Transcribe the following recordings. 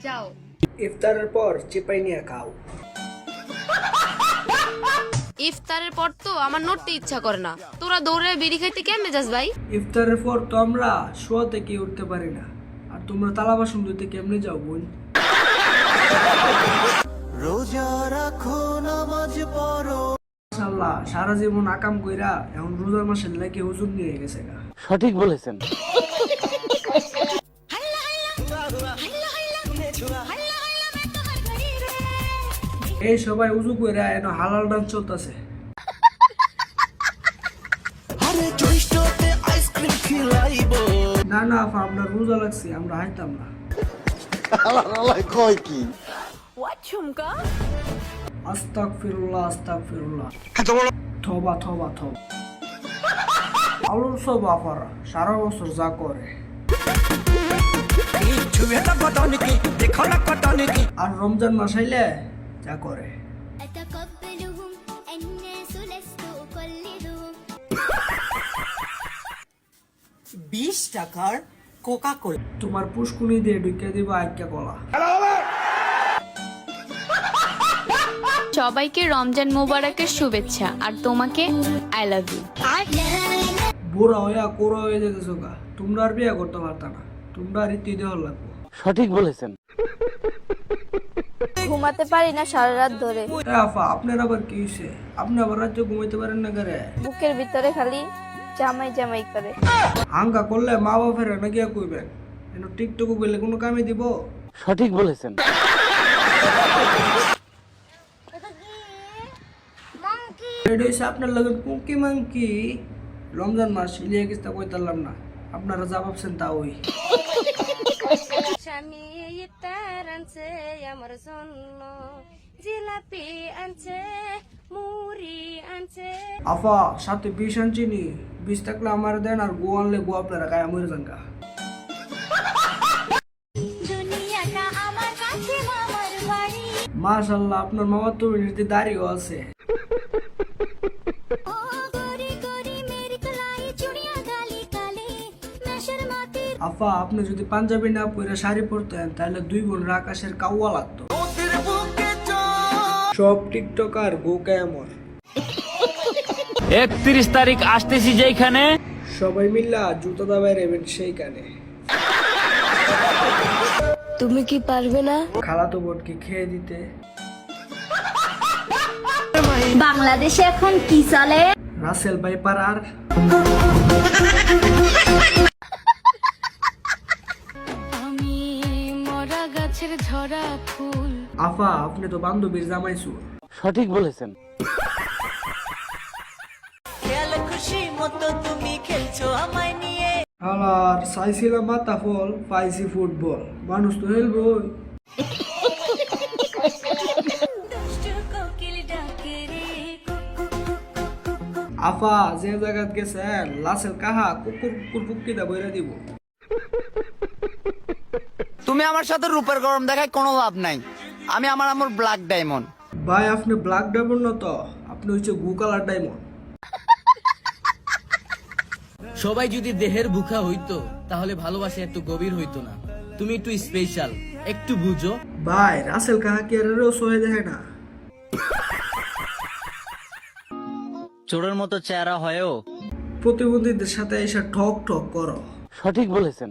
যাও। ইফতারের পর চিপাই নিয়ে খাও। ইফতারের পর তো আমার নড়তে ইচ্ছা করে না। তোরা দৌড়ে বিড়ি খাইতে কেমনে যাস ভাই? ইফতারের পর তো আমরা শোয়া থেকে উঠতে পারি না, আর তোমরা তালা বাসন ধুইতে কেমনে যাও বোন? রোজা রাখো নামাজ পড়ো। মাশাআল্লাহ, সারা জীবন আকাম কইরা এখন রোজার মাসের লাগে হুজুর নিয়ে গেছে গা। সঠিক বলেছেন। এই সবাই উজু কইরা এখন হালাল ডান্স চলতেছে। না না আপা, আমরা রোজা লাগছি, আমরা হাইতাম না। কয় কি আস্তাগফিরুল্লাহ আস্তাগফিরুল্লাহ, তওবা তওবা তওবা। আলুর সব আপারা সারা বছর যা করে, আর রমজান মাস আইলে যা করে। أتقبلهم الناس لست أقلدهم 20 টাকার কোকা কোলা। তোমার পুষ্কুনি দিয়ে ঢুকে দিব আইকা কলা। সবাইকে রমজান মোবারকের শুভেচ্ছা, আর তোমাকে আই লাভ ইউ। বুড়া হইয়া কোরা হয়ে যেতেছো গা, তোমরা আর বিয়া করতে পারতা না, তোমরা আর ইতি দেওয়ার লাগবো। সঠিক বলেছেন। ঘুমাতে পারি না সারা রাত ধরে। আফা, আপনার আবার কি হয়েছে? আপনি আবার রাতে ঘুমাইতে পারেন না করে? বুকের ভিতরে খালি জামাই জামাই করে। হাঙ্গা করলে মা বাপের না গিয়া কইবেন, টিকটক বললে কোনো কামে দিব? সঠিক বলেছেন। এটা হইছে আপনার লগে কুকি মাংকি। রমজান মাস ইলিয়া কিস্তা কইতারলাম না, আপনারা যা ভাবছেন তা ওই। স্বামী ইফতার আনছে আমার জন্য, জিলাপি আনছে, মুড়ি আনছে। আফা, সাথে 20 আনছি নি, 20 থাকলে আমার দেন, আর গো আনলে গো আপনারা গায়ে মরে যান গা। দুনিয়াটা আমার কাছে মামার বাড়ি। মাশাআল্লাহ, আপনার মামার তো নিতে দাড়িও আছে। ও গোরি গোরি মেরি কলাই চুড়িয়া কালি কালি মেশর মাটি। আফা, আপনি যদি পাঞ্জাবি না পরে শাড়ি পরতেন তাহলে 2 বোন আকাশের কাউয়া লাগতো। সব টিকটকার গো কায়ামর। 31 তারিখ আসতেছি যেখানে, সবাই মিল্লা জুতা দাবাই রেবেন সেইখানে। তুমি কি পারবে না? খালাতো বোনকে খেয়ে দিতে। বাংলাদেশে এখন কি চলে? রাসেল ভাইপার আর আমি মরা গাছের ঝরা ফুল। আফা, আপনি তো বান্ধবীর জামাইছু। সঠিক বলেছেন। খেয়াল খুশি মতো তুমি খেলছো আমায় নিয়ে। আর চাইছিলাম মাথা ফল, পাইছি ফুটবল। মানুষ তো হেলবই। দুষ্টু কোকিল ডাকে রে আফা, যে জায়গাত গেছেন লাসেল কাহা কুকুর কুকুর পুকিটা বইরা দিব। তুমি আমার সাথে রূপের গরম দেখায় কোনো লাভ নাই। আমি আমার ব্ল্যাক ডায়মন্ড। ভাই, আপনি ব্ল্যাক ডায়মন্ড না তো, আপনি হচ্ছে গু কালার ডায়মন্ড। সবাই যদি দেহের ভুখা হইতো তাহলে ভালোবাসা এত গভীর হইতো না। তুমি একটু স্পেশাল, একটু বুঝো। ভাই, রাসেল কাহা কি আরও সহে দেখে না? চোরের মতো চেহারা হয়েও প্রতিবন্ধীদের সাথে এসে ঠক ঠক করো। সঠিক বলেছেন।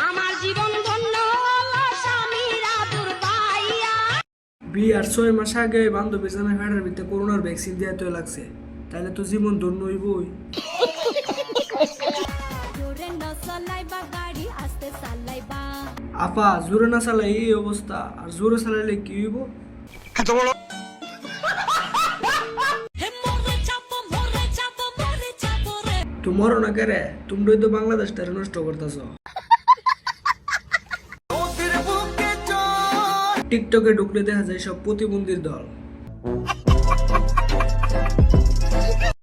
আমার জীবন ধন্য হলো স্বামীর আদর পাইয়া। বিয়ার 6 মাস আগে বান্ধবী জামাই ফেডার ভিতরে করোনার ভ্যাকসিন দেওয়া তো লাগছে, তাইলে তো জীবন ধন্য হইবই। জোরে না চালাইবা গাড়ি আস্তে চালাইবা। আপা, জোরে না চালাই এই অবস্থা, আর জোরে চালাইলে কি হইব? তো মরো না কেরে, তোমরাই তো বাংলাদেশটারে নষ্ট করতেছ। টিকটকে ঢুকলে দেখা যায় সব প্রতিবন্ধীর দল।